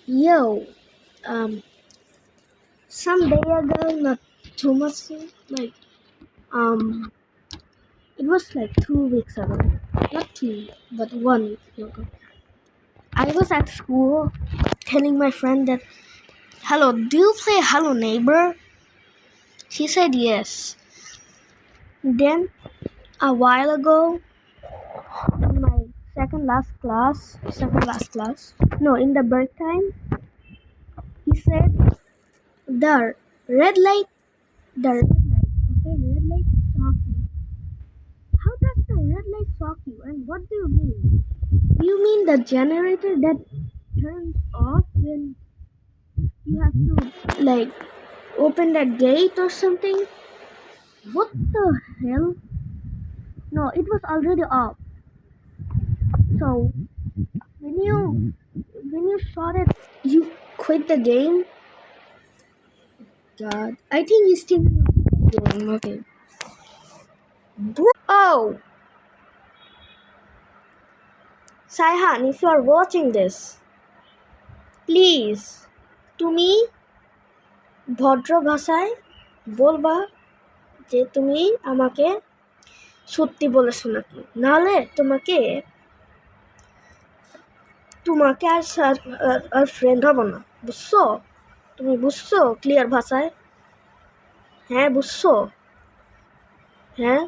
Yo, some day ago, not too much, like, um, it was like 2 weeks ago. Not two, but 1 week ago. I was at school telling my friend that, hello, do you play Hello Neighbor? She said yes. Then, a while ago, in my in the break time, he said, the red light, red light shock you. How does the red light shock you, and what do you mean? Do you mean the generator that turns off when you have to, like, open that gate or something? What the hell? No, it was already off. So when you saw that, you quit the game. God, I think you still in the game. Okay, oh, Saihan, if you are watching this, please, তুমি ভদ্র ভাষায় বলবা যে তুমি আমাকে সত্যি বলেছো নাকি, নাহলে তোমাকে আর ফ্রেন্ড হব না, বুঝছো? তুমি বুঝছো ক্লিয়ার ভাষায়? হ্যাঁ, বুঝছো? হ্যাঁ।